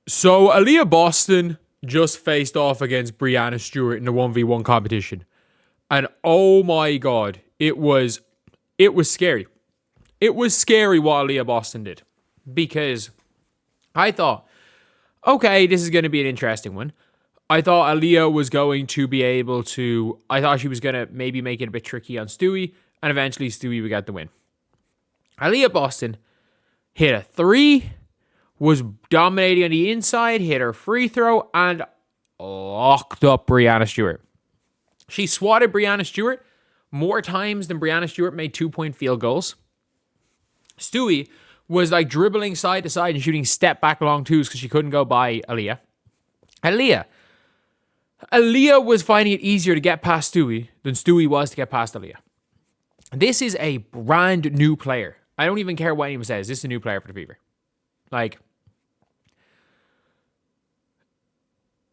So Aliyah Boston just faced off against Breanna Stewart in the 1v1 competition. And oh my God, it was scary. It was scary what Aliyah Boston did. Because I thought, okay, this is going to be an interesting one. I thought Aliyah was going to be able to... I thought she was going to maybe make it a bit tricky on Stewie, and eventually Stewie would get the win. Aliyah Boston hit a 3, was dominating on the inside, hit her free throw, and locked up Breanna Stewart. She swatted Breanna Stewart more times than Breanna Stewart made 2-point field goals. Stewie was like dribbling side to side and shooting step back long twos because she couldn't go by Aliyah. Aliyah was finding it easier to get past Stewie than Stewie was to get past Aliyah. This is a brand new player. I don't even care what anyone says. This is a new player for the Fever. Like,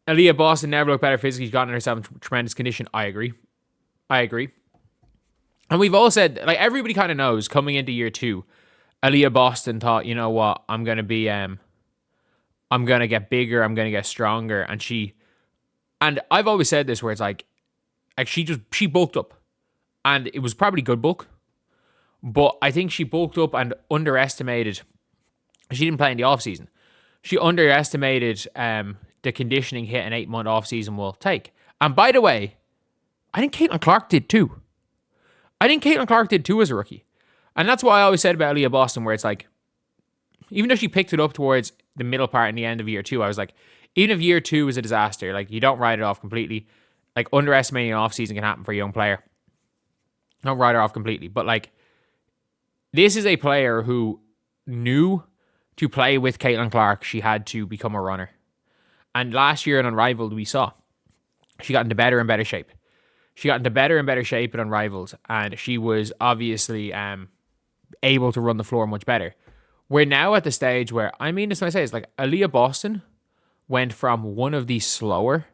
Aliyah Boston never looked better physically. She's gotten herself in tremendous condition. I agree. And we've all said, like, everybody kind of knows coming into year 2, Aliyah Boston thought, you know what, I'm going to get bigger, I'm going to get stronger. And I've always said this where it's like she bulked up. And it was probably good bulk. But I think she bulked up and underestimated. She didn't play in the offseason. She underestimated the conditioning hit an 8-month offseason will take. And by the way, I think Caitlin Clark did too. As a rookie. And that's why I always said about Aliyah Boston, where it's like, even though she picked it up towards the middle part and the end of year 2, I was like, even if year 2 is a disaster, like, you don't write it off completely. Like, underestimating an offseason can happen for a young player. Don't write her off completely. But, like, this is a player who knew to play with Caitlin Clark, she had to become a runner. And last year in Unrivaled, we saw she got into better and better shape. In Unrivaled, and she was obviously able to run the floor much better. We're now at the stage where, I mean this when I say it's like Aliyah Boston went from one of the slower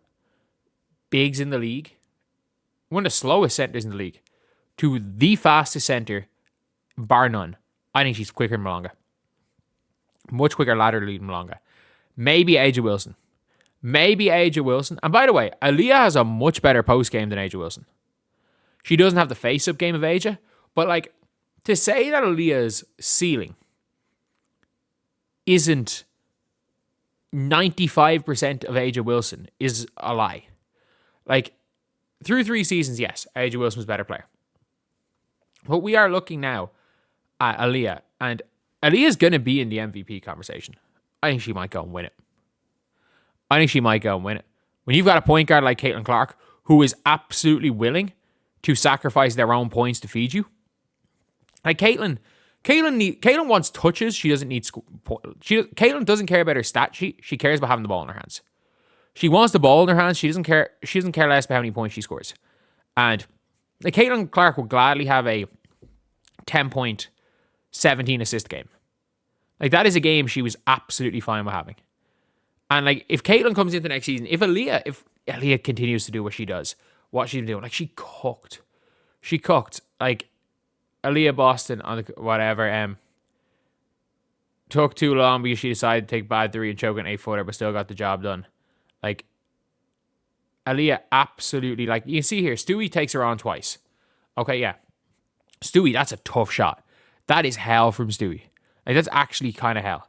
bigs in the league, one of the slowest centers in the league, to the fastest center, bar none. I think she's quicker than Malonga. Much quicker laterally than Malonga. Maybe Angel Wilson. And by the way, Aliyah has a much better post game than Angel Wilson. She doesn't have the face-up game of Aja, but like, to say that Aliyah's ceiling isn't 95% of Aja Wilson is a lie. Like, through 3 seasons, yes, Aja Wilson was a better player. But we are looking now at Aliyah, and Aliyah's going to be in the MVP conversation. I think she might go and win it. When you've got a point guard like Caitlin Clark, who is absolutely willing to sacrifice their own points to feed you. Like Caitlin wants touches. She doesn't need... Caitlin doesn't care about her stat sheet. She cares about having the ball in her hands. She wants the ball in her hands. She doesn't care less about how many points she scores. And like, Caitlin Clark would gladly have a 10-point, 17-assist game. Like, that is a game she was absolutely fine with having. And like, if Caitlin comes into next season, if Aliyah continues to do what she does, what she's doing, like, she cooked. Like, Aliyah Boston on the, whatever, took too long because she decided to take bad 3 and choke an 8-footer, but still got the job done. Like, Aliyah absolutely, like, you can see here, Stewie takes her on twice. Okay, yeah. Stewie, that's a tough shot. That is hell from Stewie. Like, that's actually kind of hell.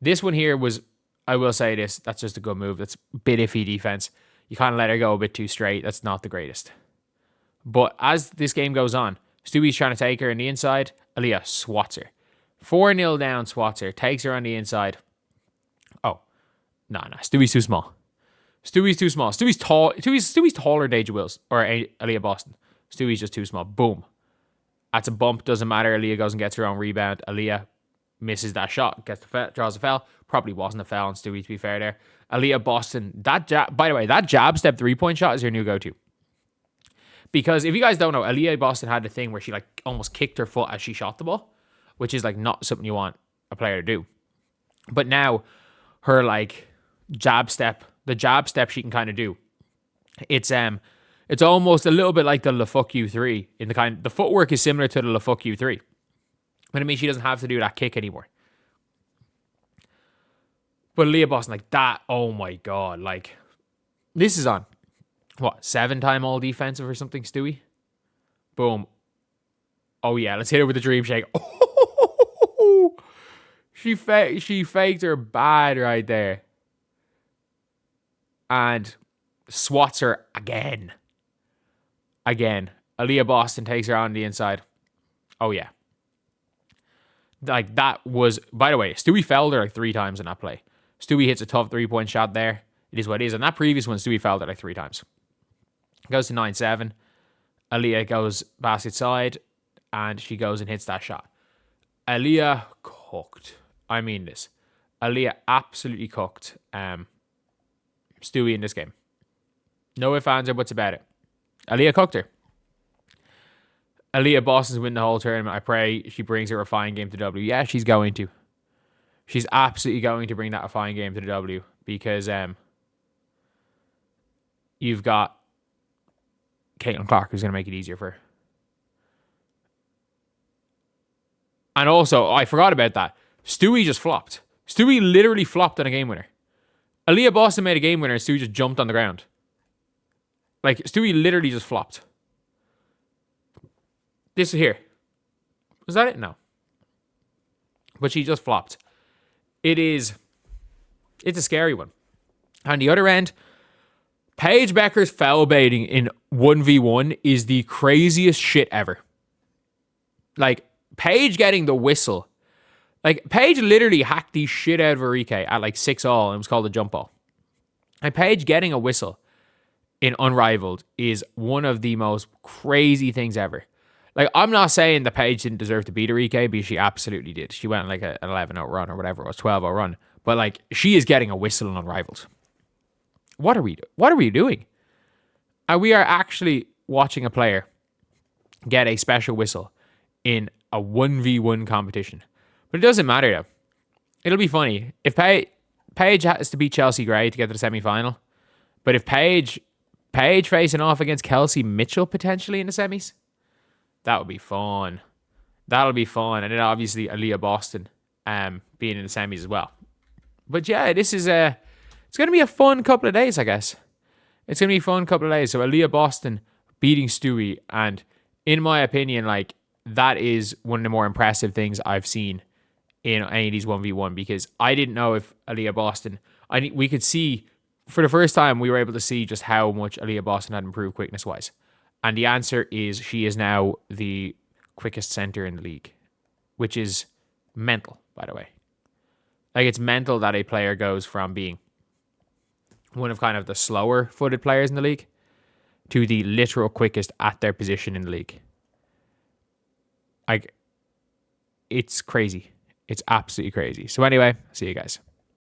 This one here was, I will say this, that's just a good move. That's a bit iffy defense. You kind of let her go a bit too straight. That's not the greatest. But as this game goes on, Stewie's trying to take her on the inside. Aliyah swats her. 4-0 down, swats her. Takes her on the inside. Oh. No. Stewie's too small. Stewie's tall. Stewie's taller than Aja Wilson or Aliyah Boston. Stewie's just too small. Boom. That's a bump. Doesn't matter. Aliyah goes and gets her own rebound. Aliyah misses that shot. Draws a foul. Probably wasn't a foul on Stewie, to be fair there. Aliyah Boston. By the way, that jab step 3-point shot is your new go-to. Because if you guys don't know, Aliyah Boston had the thing where she like almost kicked her foot as she shot the ball, which is like not something you want a player to do. But now her like jab step, the jab step she can kind of do. It's almost a little bit like the LaFuck you 3 in the footwork is similar to the LaFuck you 3. But I mean, she doesn't have to do that kick anymore. But Aliyah Boston, like that, oh my God. Like, this is on, what, 7-time all defensive or something, Stewie? Boom. Oh yeah, let's hit her with the dream shake. Oh, she faked her bad right there. And swats her again. Aliyah Boston takes her on the inside. Oh yeah. Like that was, by the way, Stewie fouled her like 3 times in that play. Stewie hits a tough 3-point shot there. It is what it is. And that previous one, Stewie fouled her like 3 times. Goes to 9-7. Aliyah goes basket side, and she goes and hits that shot. Aliyah cooked. I mean this. Aliyah absolutely cooked Stewie in this game. No ifs, ands, or buts about it. Aliyah cooked her. Aliyah Boston's win the whole tournament. I pray she brings her a fine game to W. Yeah, she's going to. She's absolutely going to bring that a fine game to the W because you've got Caitlin Clark, who's going to make it easier for her. And also, I forgot about that. Stewie just flopped. Stewie literally flopped on a game winner. Aliyah Boston made a game winner and Stewie just jumped on the ground. Like, Stewie literally just flopped. This here. Was that it? No. But she just flopped. It's a scary one. On the other end, Paige Bueckers foul baiting in 1v1 is the craziest shit ever. Like, Paige getting the whistle. Like, Paige literally hacked the shit out of Arike at like 6-all, and it was called a jump ball. And Paige getting a whistle in Unrivaled is one of the most crazy things ever. Like, I'm not saying that Paige didn't deserve to beat Arike, because she absolutely did. She went like an 11-0 run or whatever it was, 12-0 run. But like, she is getting a whistle in Unrivaled. What are we doing? And we are actually watching a player get a special whistle in a 1v1 competition. But it doesn't matter though. It'll be funny. If Paige has to beat Chelsea Gray to get to the semi-final, but if Paige facing off against Kelsey Mitchell potentially in the semis, that would be fun. That'll be fun. And then obviously Aliyah Boston being in the semis as well. But yeah, this is it's going to be a fun couple of days, I guess. It's going to be a fun couple of days. So Aliyah Boston beating Stewie, and in my opinion, like, that is one of the more impressive things I've seen in any of these 1v1, because I didn't know if Aliyah Boston, we could see, for the first time, we were able to see just how much Aliyah Boston had improved quickness-wise. And the answer is she is now the quickest center in the league, which is mental, by the way. Like, it's mental that a player goes from being one of kind of the slower-footed players in the league to the literal quickest at their position in the league. Like, it's crazy. It's absolutely crazy. So anyway, see you guys.